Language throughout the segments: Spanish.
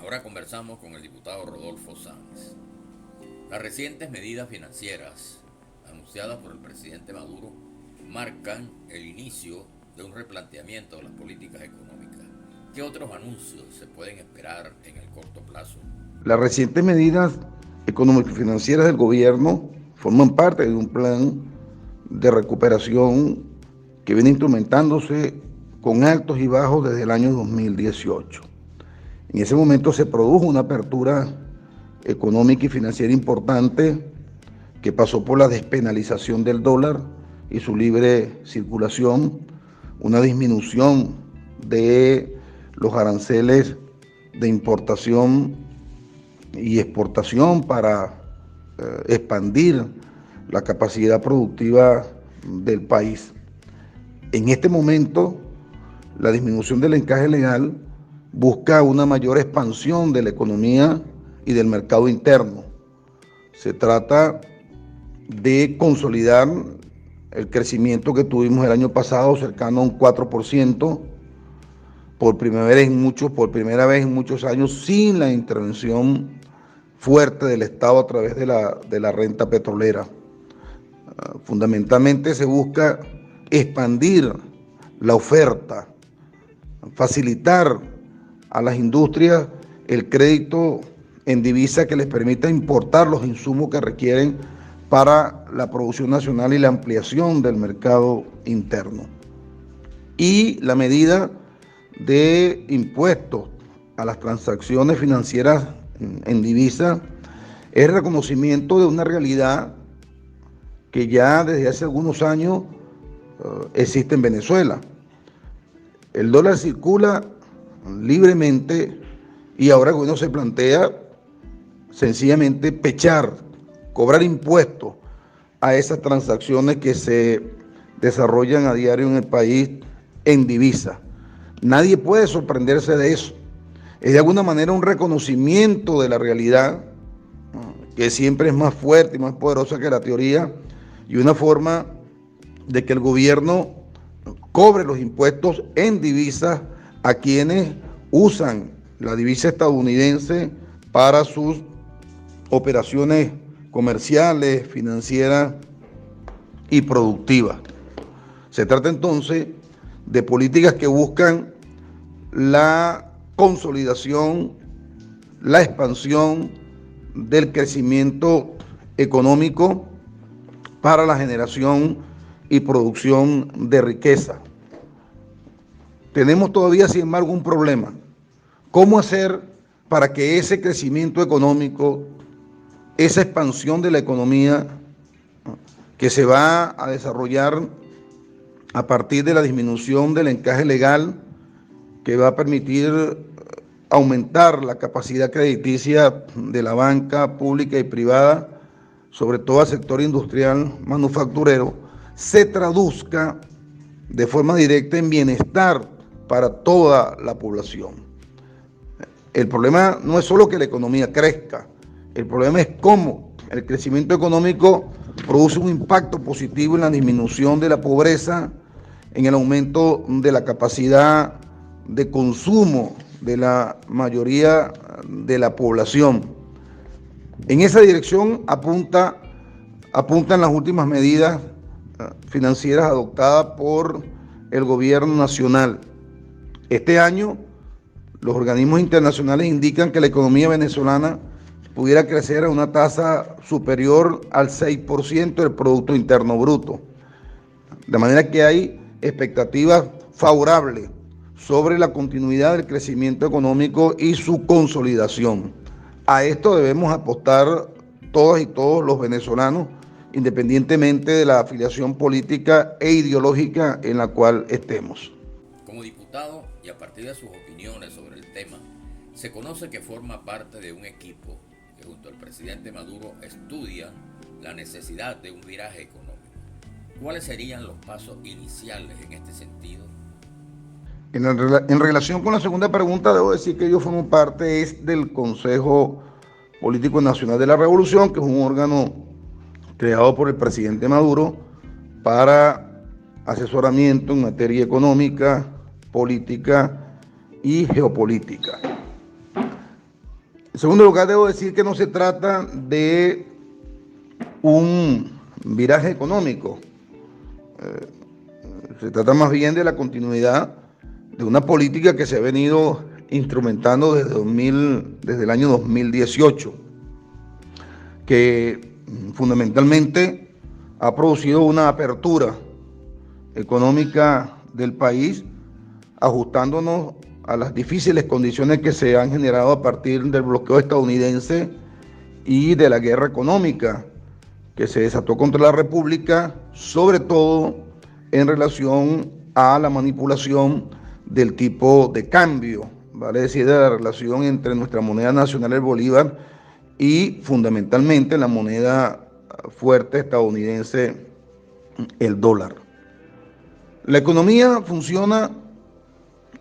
Ahora conversamos con el diputado Rodolfo Sanz. Las recientes medidas financieras anunciadas por el presidente Maduro marcan el inicio de un replanteamiento de las políticas económicas. ¿Qué otros anuncios se pueden esperar en el corto plazo? Las recientes medidas económico-financieras del gobierno forman parte de un plan de recuperación que viene instrumentándose con altos y bajos desde el año 2018. En ese momento se produjo una apertura económica y financiera importante que pasó por la despenalización del dólar y su libre circulación, una disminución de los aranceles de importación y exportación para expandir la capacidad productiva del país. En este momento, la disminución del encaje legal busca una mayor expansión de la economía y del mercado interno. Se trata de consolidar el crecimiento que tuvimos el año pasado, cercano a un 4%, por primera vez en muchos años, sin la intervención fuerte del Estado a través de la renta petrolera. Fundamentalmente se busca expandir la oferta, facilitar a las industrias el crédito en divisa que les permita importar los insumos que requieren para la producción nacional y la ampliación del mercado interno. Y la medida de impuestos a las transacciones financieras en divisa es el reconocimiento de una realidad que ya desde hace algunos años existe en Venezuela. El dólar circula libremente y ahora el gobierno se plantea sencillamente cobrar impuestos a esas transacciones que se desarrollan a diario en el país en divisa. Nadie puede sorprenderse de eso. Es de alguna manera un reconocimiento de la realidad, que siempre es más fuerte y más poderosa que la teoría, y una forma de que el gobierno cobre los impuestos en divisas a quienes usan la divisa estadounidense para sus operaciones comerciales, financieras y productivas. Se trata entonces de políticas que buscan la consolidación, la expansión del crecimiento económico para la generación y producción de riqueza. Tenemos todavía, sin embargo, un problema. ¿Cómo hacer para que ese crecimiento económico, esa expansión de la economía que se va a desarrollar a partir de la disminución del encaje legal, que va a permitir aumentar la capacidad crediticia de la banca pública y privada, sobre todo al sector industrial manufacturero, se traduzca de forma directa en bienestar para toda la población? El problema no es solo que la economía crezca, el problema es cómo el crecimiento económico produce un impacto positivo en la disminución de la pobreza, en el aumento de la capacidad de consumo de la mayoría de la población. En esa dirección apuntan las últimas medidas financieras adoptadas por el gobierno nacional. Este año, los organismos internacionales indican que la economía venezolana pudiera crecer a una tasa superior al 6% del Producto Interno Bruto. De manera que hay expectativas favorables sobre la continuidad del crecimiento económico y su consolidación. A esto debemos apostar todas y todos los venezolanos, independientemente de la afiliación política e ideológica en la cual estemos. Como diputado y a partir de sus opiniones sobre el tema, se conoce que forma parte de un equipo que junto al presidente Maduro estudia la necesidad de un viraje económico. ¿Cuáles serían los pasos iniciales en este sentido? En relación con la segunda pregunta, debo decir que yo formo parte del Consejo Político Nacional de la Revolución, que es un órgano creado por el presidente Maduro para asesoramiento en materia económica, política y geopolítica. En segundo lugar, debo decir que no se trata de un viraje económico. Se trata más bien de la continuidad de una política que se ha venido instrumentando desde el año 2018, que fundamentalmente ha producido una apertura económica del país, ajustándonos a las difíciles condiciones que se han generado a partir del bloqueo estadounidense y de la guerra económica que se desató contra la República, sobre todo en relación a la manipulación del tipo de cambio, vale decir, de la relación entre nuestra moneda nacional, el bolívar, y fundamentalmente la moneda fuerte estadounidense, el dólar. La economía funciona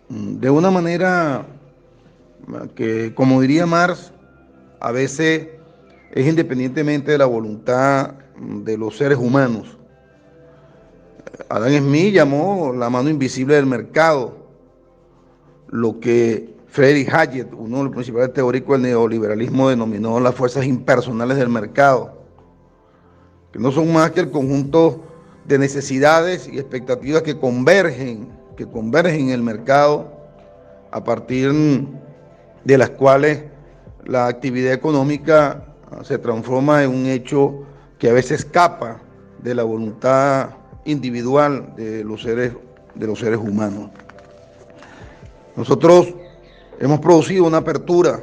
de una manera que, como diría Marx, a veces es independientemente de la voluntad de los seres humanos. Adam Smith llamó la mano invisible del mercado, lo que Friedrich Hayek, uno de los principales teóricos del neoliberalismo, denominó las fuerzas impersonales del mercado, que no son más que el conjunto de necesidades y expectativas que convergen en el mercado, a partir de las cuales la actividad económica se transforma en un hecho que a veces escapa de la voluntad individual de los seres humanos. Nosotros hemos producido una apertura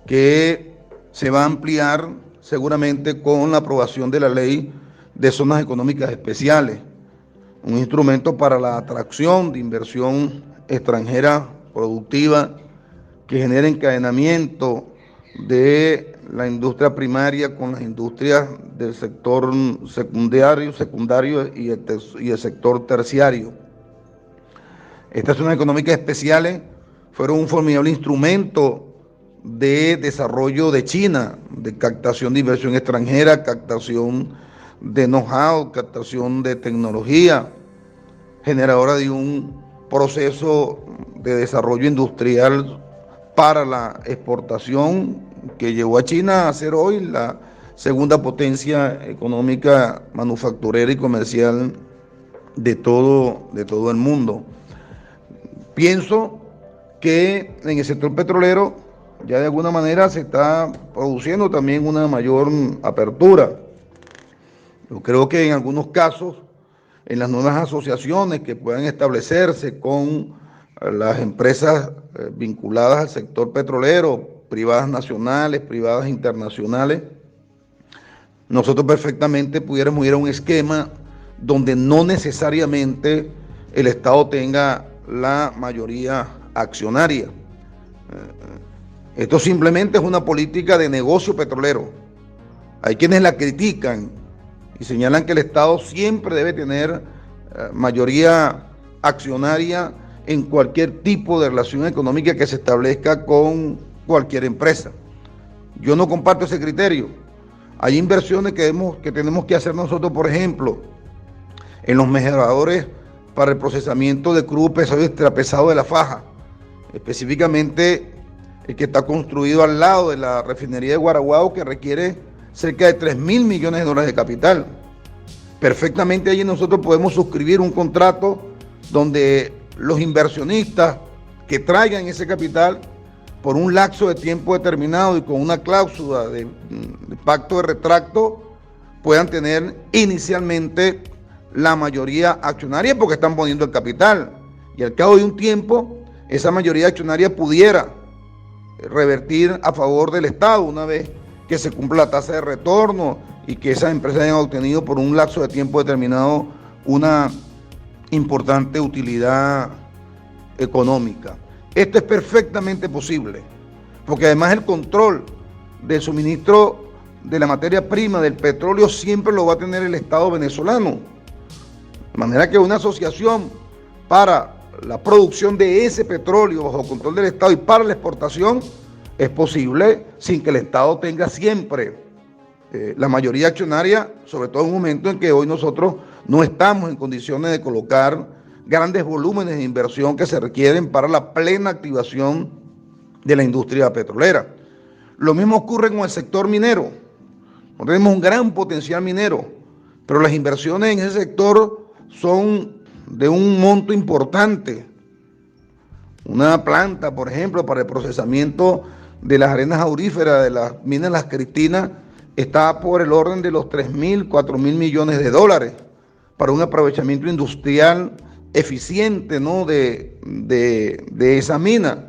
que se va a ampliar seguramente con la aprobación de la ley de zonas económicas especiales, un instrumento para la atracción de inversión extranjera productiva que genere encadenamiento de la industria primaria con las industrias del sector secundario y el sector terciario. Estas zonas económicas especiales fueron un formidable instrumento de desarrollo de China, de captación de inversión extranjera, captación de know-how, captación de tecnología, generadora de un proceso de desarrollo industrial para la exportación que llevó a China a ser hoy la segunda potencia económica, manufacturera y comercial de todo el mundo. Pienso que en el sector petrolero ya de alguna manera se está produciendo también una mayor apertura. Yo creo que en algunos casos, en las nuevas asociaciones que puedan establecerse con las empresas vinculadas al sector petrolero, privadas nacionales, privadas internacionales, nosotros perfectamente pudiéramos ir a un esquema donde no necesariamente el Estado tenga la mayoría accionaria. Esto simplemente es una política de negocio petrolero. Hay quienes la critican y señalan que el Estado siempre debe tener mayoría accionaria en cualquier tipo de relación económica que se establezca con cualquier empresa. Yo no comparto ese criterio. Hay inversiones que tenemos que hacer nosotros, por ejemplo, en los mejoradores para el procesamiento de crudo pesado y extrapesado de la faja, específicamente el que está construido al lado de la refinería de Guaraguao, que requiere cerca de $3.000 millones de capital. Perfectamente allí nosotros podemos suscribir un contrato donde los inversionistas que traigan ese capital por un lapso de tiempo determinado y con una cláusula de pacto de retracto puedan tener inicialmente la mayoría accionaria porque están poniendo el capital, y al cabo de un tiempo esa mayoría accionaria pudiera revertir a favor del Estado una vez que se cumpla la tasa de retorno y que esas empresas hayan obtenido por un lapso de tiempo determinado una importante utilidad económica. Esto es perfectamente posible, porque además el control del suministro de la materia prima, del petróleo, siempre lo va a tener el Estado venezolano. De manera que una asociación para la producción de ese petróleo bajo control del Estado y para la exportación es posible sin que el Estado tenga siempre la mayoría accionaria, sobre todo en un momento en que hoy nosotros no estamos en condiciones de colocar grandes volúmenes de inversión que se requieren para la plena activación de la industria petrolera. Lo mismo ocurre con el sector minero. Tenemos un gran potencial minero, pero las inversiones en ese sector son de un monto importante. Una planta, por ejemplo, para el procesamiento de las arenas auríferas de las minas Las Cristinas está por el orden de los 3.000, 4.000 millones de dólares para un aprovechamiento industrial eficiente, ¿no?, de esa mina.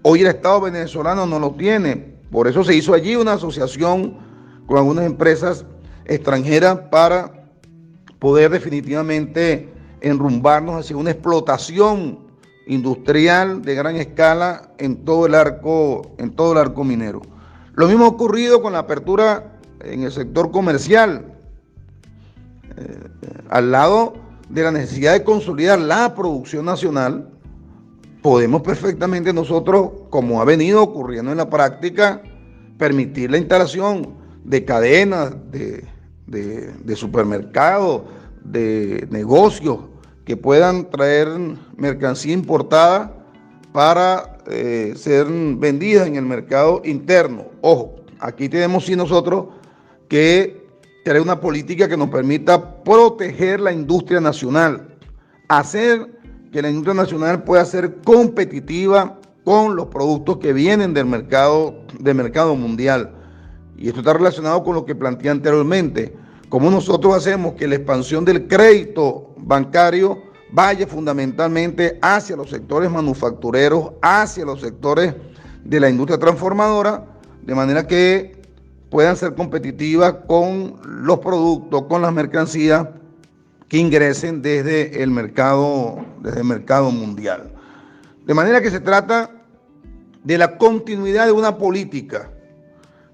Hoy el Estado venezolano no lo tiene. Por eso se hizo allí una asociación con algunas empresas extranjeras para poder definitivamente enrumbarnos hacia una explotación industrial de gran escala en todo el arco minero. Lo mismo ha ocurrido con la apertura en el sector comercial, al lado de la necesidad de consolidar la producción nacional. Podemos perfectamente nosotros, como ha venido ocurriendo en la práctica, permitir la instalación de cadenas de supermercados, de negocios que puedan traer mercancía importada para ser vendidas en el mercado interno. Ojo, aquí tenemos sí nosotros que crear una política que nos permita proteger la industria nacional, hacer que la industria nacional pueda ser competitiva con los productos que vienen del mercado mundial. Y esto está relacionado con lo que planteé anteriormente. ¿Cómo nosotros hacemos que la expansión del crédito bancario vaya fundamentalmente hacia los sectores manufactureros, hacia los sectores de la industria transformadora, de manera que puedan ser competitivas con los productos, con las mercancías que ingresen desde el mercado mundial? De manera que se trata de la continuidad de una política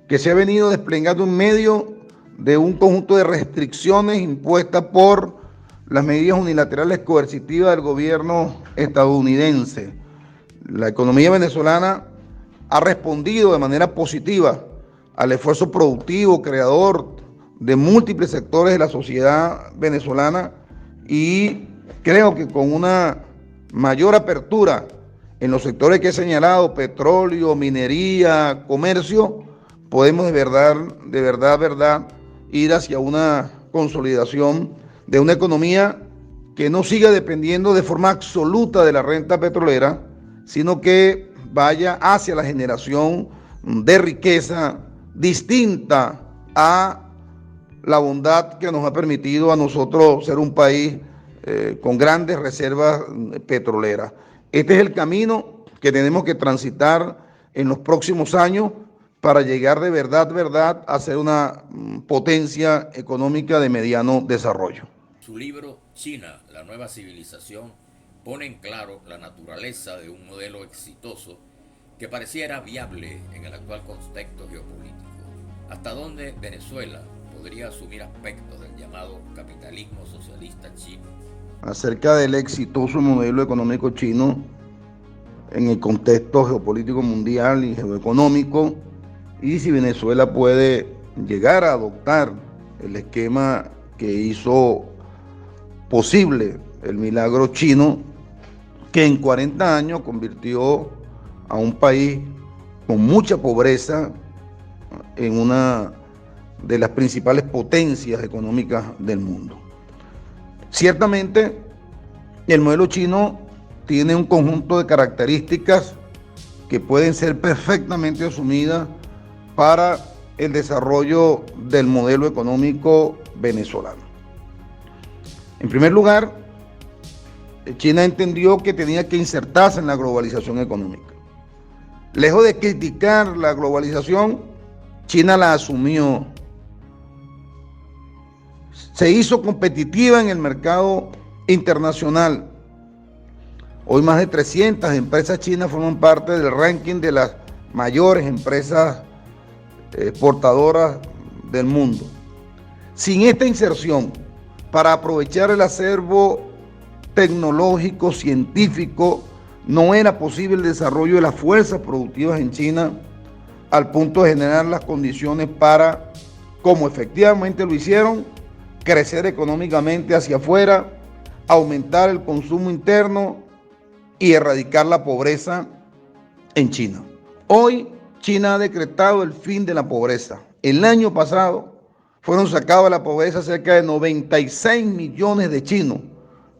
que se ha venido desplegando en medio de un conjunto de restricciones impuestas por las medidas unilaterales coercitivas del gobierno estadounidense. La economía venezolana ha respondido de manera positiva al esfuerzo productivo, creador de múltiples sectores de la sociedad venezolana, y creo que con una mayor apertura en los sectores que he señalado, petróleo, minería, comercio, podemos de verdad ir hacia una consolidación de una economía que no siga dependiendo de forma absoluta de la renta petrolera, sino que vaya hacia la generación de riqueza distinta a la bondad que nos ha permitido a nosotros ser un país con grandes reservas petroleras. Este es el camino que tenemos que transitar en los próximos años para llegar de verdad a ser una potencia económica de mediano desarrollo. Su libro China, la nueva civilización, pone en claro la naturaleza de un modelo exitoso que pareciera viable en el actual contexto geopolítico. ¿Hasta dónde Venezuela podría asumir aspectos del llamado capitalismo socialista chino? Acerca del exitoso modelo económico chino en el contexto geopolítico mundial y geoeconómico, y si Venezuela puede llegar a adoptar el esquema que hizo posible el milagro chino, que en 40 años convirtió a un país con mucha pobreza en una de las principales potencias económicas del mundo. Ciertamente, el modelo chino tiene un conjunto de características que pueden ser perfectamente asumidas para el desarrollo del modelo económico venezolano. En primer lugar, China entendió que tenía que insertarse en la globalización económica. Lejos de criticar la globalización, China la asumió. Se hizo competitiva en el mercado internacional. Hoy más de 300 empresas chinas forman parte del ranking de las mayores empresas exportadoras del mundo. Sin esta inserción, para aprovechar el acervo tecnológico, científico, no era posible el desarrollo de las fuerzas productivas en China al punto de generar las condiciones para, como efectivamente lo hicieron, crecer económicamente hacia afuera, aumentar el consumo interno y erradicar la pobreza en China. Hoy China ha decretado el fin de la pobreza. El año pasado fueron sacados de la pobreza cerca de 96 millones de chinos,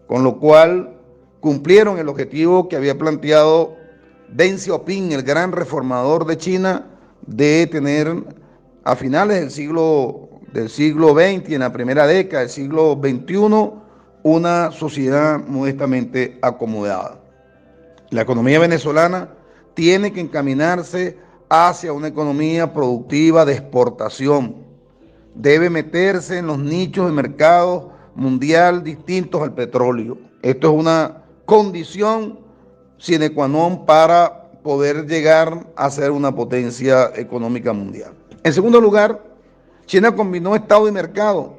con lo cual cumplieron el objetivo que había planteado Deng Xiaoping, el gran reformador de China, de tener a finales del siglo XX y en la primera década del siglo XXI una sociedad modestamente acomodada. La economía venezolana tiene que encaminarse hacia una economía productiva de exportación. Debe meterse en los nichos de mercado mundial distintos al petróleo. Esto es una condición sine qua non para poder llegar a ser una potencia económica mundial. En segundo lugar, China combinó Estado y mercado.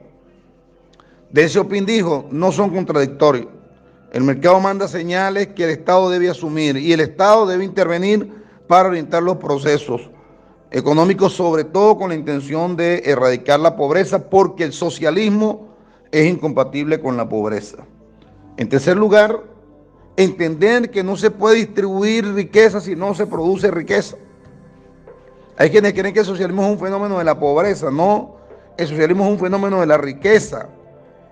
Deng Xiaoping dijo, no son contradictorios. El mercado manda señales que el Estado debe asumir y el Estado debe intervenir para orientar los procesos económicos, sobre todo con la intención de erradicar la pobreza, porque el socialismo es incompatible con la pobreza. En tercer lugar, entender que no se puede distribuir riqueza si no se produce riqueza. Hay quienes creen que el socialismo es un fenómeno de la pobreza. No, el socialismo es un fenómeno de la riqueza.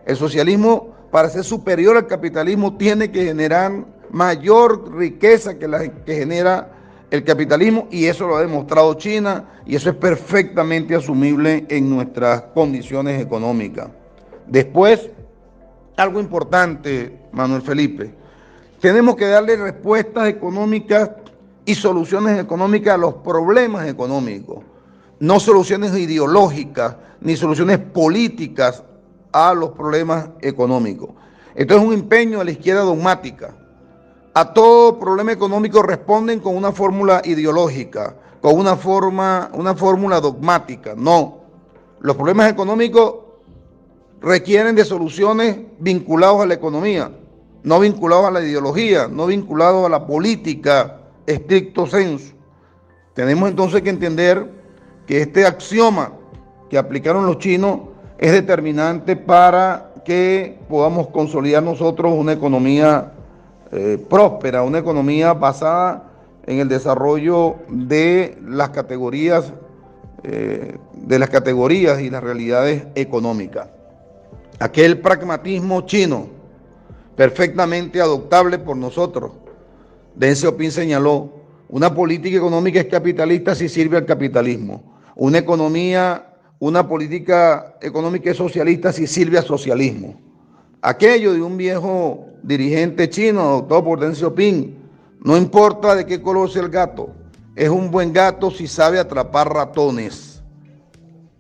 El socialismo, para ser superior al capitalismo, tiene que generar mayor riqueza que la que genera el capitalismo, y eso lo ha demostrado China, y eso es perfectamente asumible en nuestras condiciones económicas. Después, algo importante, Manuel Felipe, tenemos que darle respuestas económicas y soluciones económicas a los problemas económicos, no soluciones ideológicas ni soluciones políticas a los problemas económicos. Esto es un empeño de la izquierda dogmática. A todo problema económico responden con una fórmula ideológica, con una fórmula dogmática. No, los problemas económicos requieren de soluciones vinculadas a la economía, no vinculados a la ideología, no vinculados a la política estricto sensu. Tenemos entonces que entender que este axioma que aplicaron los chinos es determinante para que podamos consolidar nosotros una economía próspera, una economía basada en el desarrollo de las categorías y las realidades económicas. Aquel pragmatismo chino, perfectamente adoptable por nosotros. Deng Xiaoping señaló, una política económica es capitalista si sirve al capitalismo. Una política económica es socialista si sirve al socialismo. Aquello de un viejo dirigente chino adoptado por Deng Xiaoping, no importa de qué color sea el gato, es un buen gato si sabe atrapar ratones.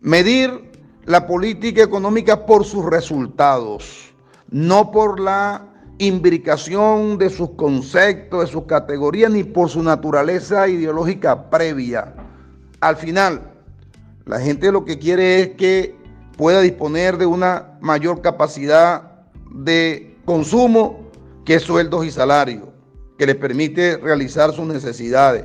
Medir la política económica por sus resultados, no por la imbricación de sus conceptos, de sus categorías, ni por su naturaleza ideológica previa. Al final, la gente lo que quiere es que pueda disponer de una mayor capacidad de consumo que sueldos y salarios, que les permite realizar sus necesidades,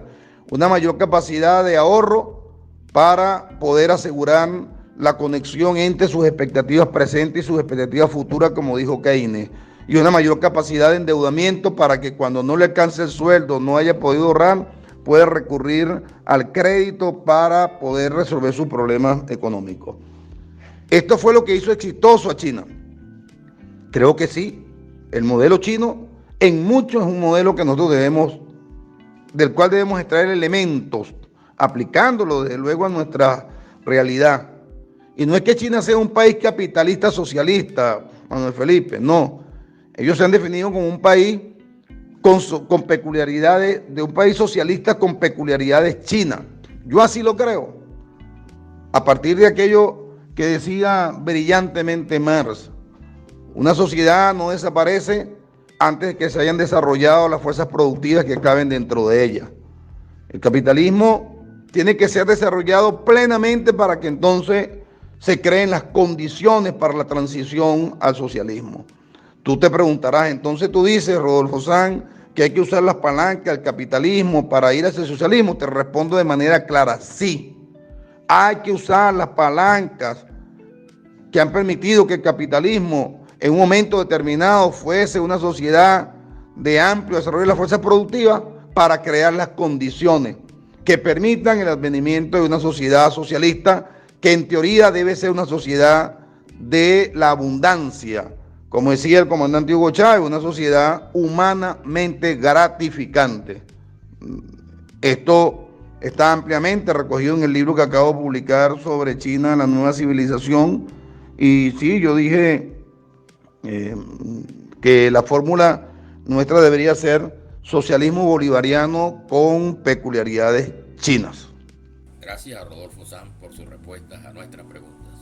una mayor capacidad de ahorro para poder asegurar la conexión entre sus expectativas presentes y sus expectativas futuras, como dijo Keynes, y una mayor capacidad de endeudamiento para que cuando no le alcance el sueldo, no haya podido ahorrar, pueda recurrir al crédito para poder resolver sus problemas económicos. Esto fue lo que hizo exitoso a China. Creo que sí, el modelo chino en mucho es un modelo que nosotros del cual debemos extraer elementos, aplicándolo desde luego a nuestra realidad. Y no es que China sea un país capitalista socialista, Manuel Felipe, no. Ellos se han definido como un país con peculiaridades, de un país socialista con peculiaridades chinas. Yo así lo creo. A partir de aquello que decía brillantemente Marx, una sociedad no desaparece antes de que se hayan desarrollado las fuerzas productivas que caben dentro de ella. El capitalismo tiene que ser desarrollado plenamente para que entonces se creen las condiciones para la transición al socialismo. Tú te preguntarás, entonces tú dices, Rodolfo Sanz, que hay que usar las palancas del capitalismo para ir hacia el socialismo. Te respondo de manera clara, sí. Hay que usar las palancas que han permitido que el capitalismo en un momento determinado fuese una sociedad de amplio desarrollo de las fuerzas productivas para crear las condiciones que que permitan el advenimiento de una sociedad socialista que en teoría debe ser una sociedad de la abundancia, como decía el comandante Hugo Chávez, una sociedad humanamente gratificante. Esto está ampliamente recogido en el libro que acabo de publicar sobre China, la nueva civilización. Y sí, yo dije que la fórmula nuestra debería ser socialismo bolivariano con peculiaridades chinas. Gracias a Rodolfo Sanz por sus respuestas a nuestras preguntas.